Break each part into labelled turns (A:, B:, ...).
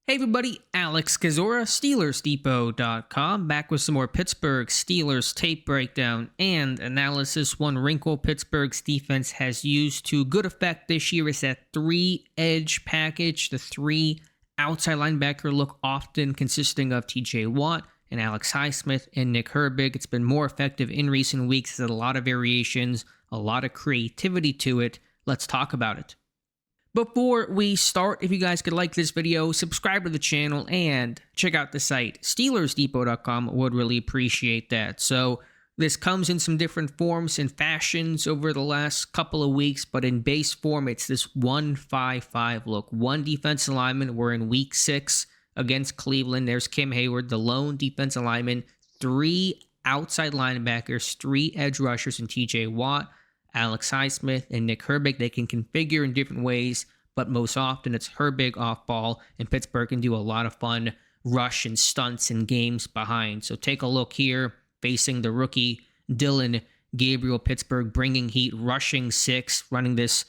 A: Hey everybody, Alex Kazora, SteelersDepot.com, back with some more Pittsburgh Steelers tape breakdown and analysis. One wrinkle Pittsburgh's defense has used to good effect this year is that 3-edge package, the 3 outside linebacker look often consisting of TJ Watt and Alex Highsmith and Nick Herbig. It's been more effective in recent weeks. There's a lot of variations, a lot of creativity to it. Let's talk about it. Before we start, if you guys could like this video, subscribe to the channel, and check out the site, SteelersDepot.com, would really appreciate that. So this comes in some different forms and fashions over the last couple of weeks, but in base form, it's this 1-5-5 look. One defensive lineman, we're in week 6 against Cleveland. There's Kim Hayward, the lone defensive lineman, 3 outside linebackers, 3 edge rushers, and TJ Watt, Alex Highsmith, and Nick Herbig. They can configure in different ways, but most often it's Herbig off ball, and Pittsburgh can do a lot of fun rush and stunts and games behind. So take a look here, facing the rookie Dylan Gabriel. Pittsburgh bringing heat, rushing 6, running this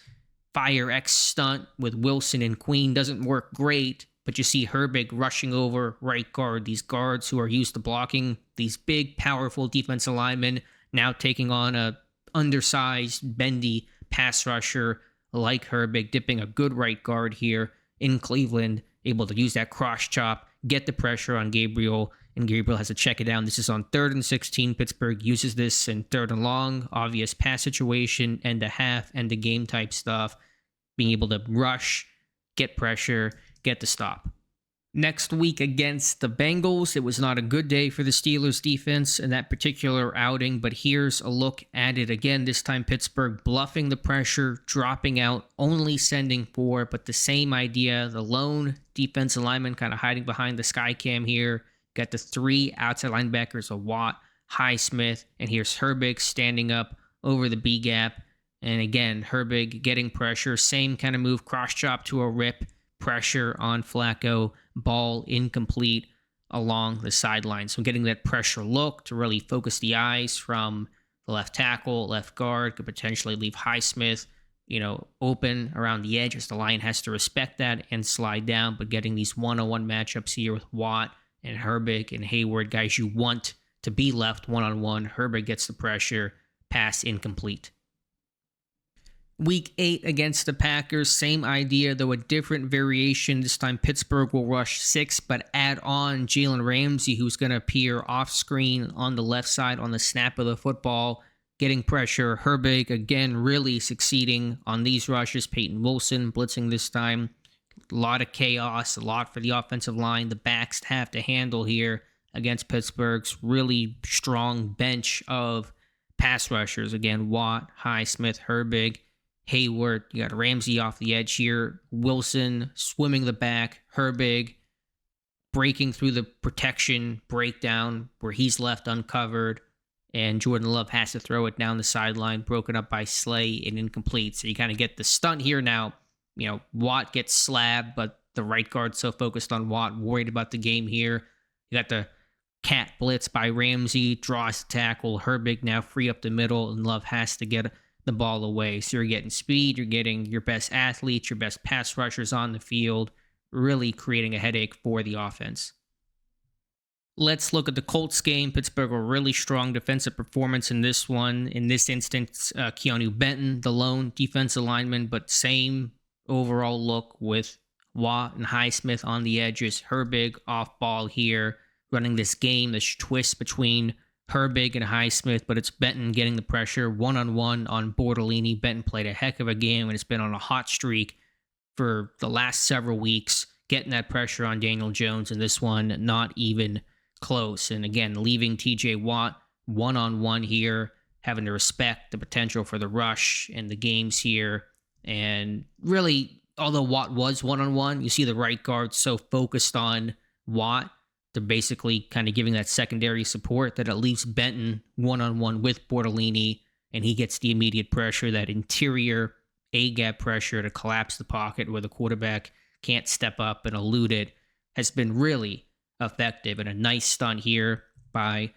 A: Fire X stunt with Wilson and Queen. Doesn't work great, but you see Herbig rushing over right guard. These guards who are used to blocking these big, powerful defensive linemen now taking on a undersized, bendy pass rusher like Herbig, dipping a good right guard here in Cleveland, able to use that cross chop, get the pressure on Gabriel, and Gabriel has to check it down. This is on 3rd and 16. Pittsburgh uses this in 3rd and long, obvious pass situation, end a half, end a game type stuff, being able to rush, get pressure, get the stop. Next week against the Bengals, it was not a good day for the Steelers defense in that particular outing, but here's a look at it again. This time Pittsburgh bluffing the pressure, dropping out, only sending 4, but the same idea. The lone defensive lineman kind of hiding behind the sky cam here. Got the 3 outside linebackers of Watt, Highsmith, and here's Herbig standing up over the B gap. And again, Herbig getting pressure, same kind of move, cross chop to a rip, pressure on Flacco, ball incomplete along the sideline. So getting that pressure look to really focus the eyes from the left tackle, left guard, could potentially leave Highsmith, open around the edge as the line has to respect that and slide down. But getting these one-on-one matchups here with Watt and Herbig and Hayward, guys you want to be left one-on-one. Herbig gets the pressure, pass incomplete. Week 8 against the Packers, same idea, though a different variation. This time Pittsburgh will rush 6, but add on Jalen Ramsey, who's going to appear off screen on the left side on the snap of the football, getting pressure. Herbig, again, really succeeding on these rushes. Peyton Wilson blitzing this time. A lot of chaos, a lot for the offensive line. The backs have to handle here against Pittsburgh's really strong bench of pass rushers. Again, Watt, Highsmith, Herbig, Hayward. You got Ramsey off the edge here. Wilson swimming the back. Herbig breaking through the protection breakdown where he's left uncovered. And Jordan Love has to throw it down the sideline, broken up by Slay and incomplete. So you kind of get the stunt here now. Watt gets slabbed, but the right guard so focused on Watt, worried about the game here. You got the cat blitz by Ramsey, draws the tackle. Herbig now free up the middle, and Love has to get the ball away. So you're getting speed, you're getting your best athletes, your best pass rushers on the field, really creating a headache for the offense. Let's look at the Colts game. Pittsburgh a really strong defensive performance in this one. In this instance, Keanu Benton, the lone defensive lineman, but same overall look with Watt and Highsmith on the edges. Herbig off ball here, running this game, this twist between Herbig and Highsmith, but it's Benton getting the pressure one-on-one on Bortolini. Benton played a heck of a game and has been on a hot streak for the last several weeks, getting that pressure on Daniel Jones, and this one not even close. And again, leaving TJ Watt one-on-one here, having to respect the potential for the rush and the games here. And really, although Watt was one-on-one, you see the right guard so focused on Watt, they're basically kind of giving that secondary support that it leaves Benton one-on-one with Bortolini, and he gets the immediate pressure, that interior A-gap pressure to collapse the pocket where the quarterback can't step up and elude it, has been really effective. And a nice stunt here by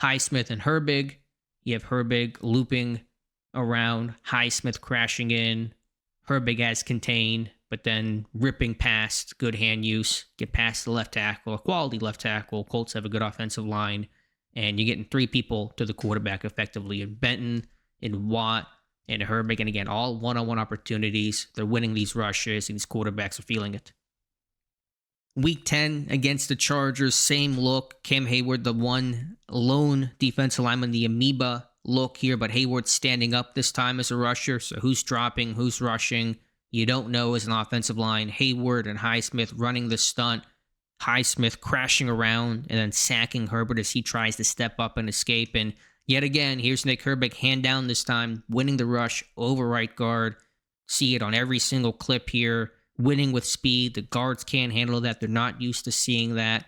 A: Highsmith and Herbig. You have Herbig looping around, Highsmith crashing in. Herbig has contained, but then ripping past, good hand use, get past the left tackle, a quality left tackle. Colts have a good offensive line, and you're getting 3 people to the quarterback effectively, in Benton, in Watt, and Herbig. And again, all one-on-one opportunities. They're winning these rushes, and these quarterbacks are feeling it. Week 10 against the Chargers, same look. Cam Hayward, the one lone defensive lineman, the amoeba look here, but Hayward standing up this time as a rusher. So who's dropping, who's rushing, you don't know as an offensive line. Hayward and Highsmith running the stunt. Highsmith crashing around and then sacking Herbert as he tries to step up and escape. And yet again, here's Nick Herbig, hand down this time, winning the rush over right guard. See it on every single clip here. Winning with speed. The guards can't handle that. They're not used to seeing that.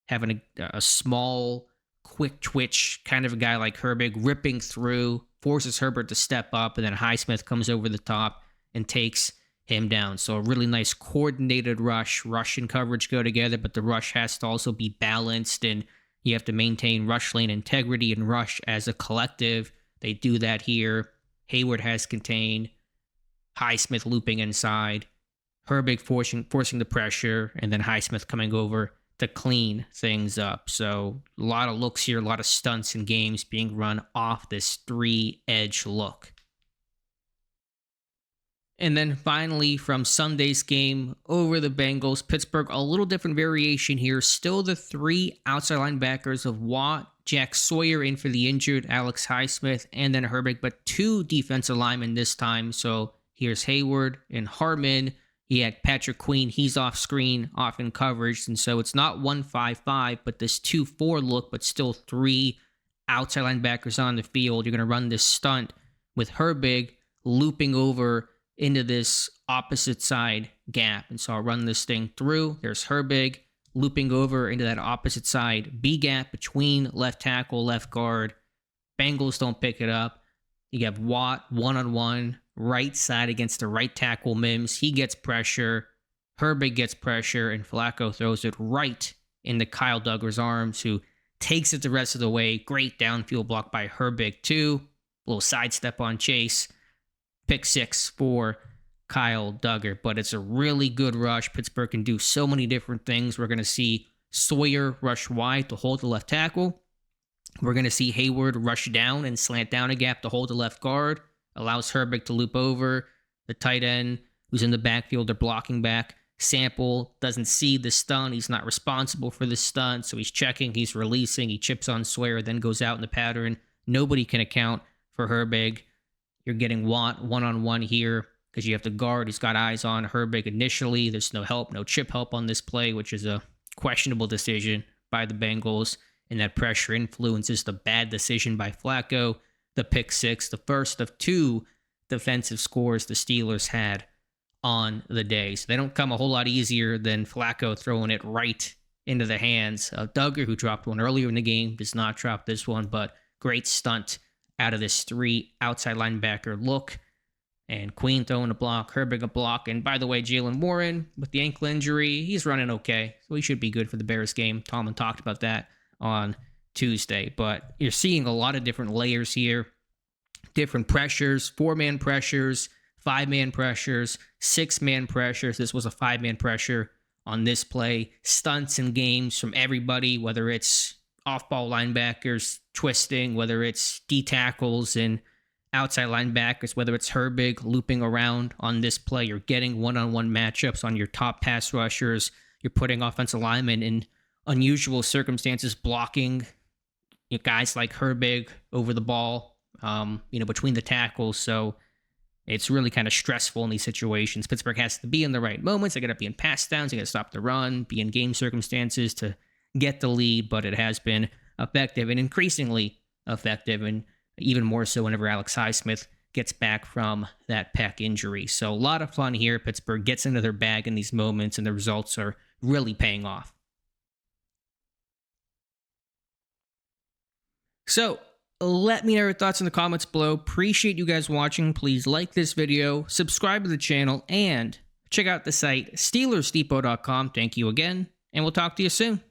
A: Having a small, quick twitch kind of a guy like Herbig ripping through, forces Herbert to step up, and then Highsmith comes over the top and takes him down. So a really nice coordinated rush. Rush and coverage go together, but the rush has to also be balanced, and you have to maintain rush lane integrity and rush as a collective. They do that here. Hayward has contained. Highsmith looping inside. Herbig forcing the pressure, and then Highsmith coming over to clean things up. So a lot of looks here, a lot of stunts and games being run off this 3-edge look. And then finally, from Sunday's game over the Bengals, Pittsburgh, a little different variation here. Still the 3 outside linebackers of Watt, Jack Sawyer in for the injured, Alex Highsmith, and then Herbig, but 2 defensive linemen this time. So here's Hayward and Harmon. He had Patrick Queen. He's off screen, off in coverage. And so it's not 1-5-5, but this 2-4 look, but still 3 outside linebackers on the field. You're going to run this stunt with Herbig looping over into this opposite side gap. And so I'll run this thing through. There's Herbig looping over into that opposite side B gap between left tackle, left guard. Bengals don't pick it up. You have Watt one-on-one, right side against the right tackle Mims. He gets pressure. Herbig gets pressure, and Flacco throws it right into Kyle Duggar's arms, who takes it the rest of the way. Great downfield block by Herbig, too. Little sidestep on Chase. Pick 6 for Kyle Duggar. But it's a really good rush. Pittsburgh can do so many different things. We're going to see Sawyer rush wide to hold the left tackle. We're going to see Hayward rush down and slant down a gap to hold the left guard. Allows Herbig to loop over. The tight end who's in the backfield, they're blocking back. Sample doesn't see the stunt. He's not responsible for the stunt, so he's checking, he's releasing, he chips on Sawyer, then goes out in the pattern. Nobody can account for Herbig. You're getting Watt one-on-one here because you have the guard. He's got eyes on Herbig initially. There's no help, no chip help on this play, which is a questionable decision by the Bengals. And that pressure influences the bad decision by Flacco. The pick 6, the first of 2 defensive scores the Steelers had on the day. So they don't come a whole lot easier than Flacco throwing it right into the hands of Duggar, who dropped one earlier in the game, does not drop this one, but great stunt out of this 3 outside linebacker look. And Queen throwing a block, Herbig a block. And by the way, Jalen Warren with the ankle injury, he's running okay. So he should be good for the Bears game. Tomlin talked about that on Tuesday. But you're seeing a lot of different layers here. Different pressures, 4-man pressures, 5-man pressures, 6-man pressures. This was a 5-man pressure on this play. Stunts and games from everybody, whether it's off-ball linebackers twisting, whether it's D-tackles and outside linebackers, whether it's Herbig looping around on this play. You're getting one-on-one matchups on your top pass rushers. You're putting offensive linemen in unusual circumstances, blocking guys like Herbig over the ball, between the tackles. So it's really kind of stressful in these situations. Pittsburgh has to be in the right moments. They got to be in pass downs. They got to stop the run, be in game circumstances to get the lead. But it has been effective and increasingly effective, and even more so whenever Alex Highsmith gets back from that pec injury. So a lot of fun here. Pittsburgh gets into their bag in these moments, and the results are really paying off. So let me know your thoughts in the comments below. Appreciate you guys watching. Please like this video, subscribe to the channel, and check out the site SteelersDepot.com. Thank you again, and we'll talk to you soon.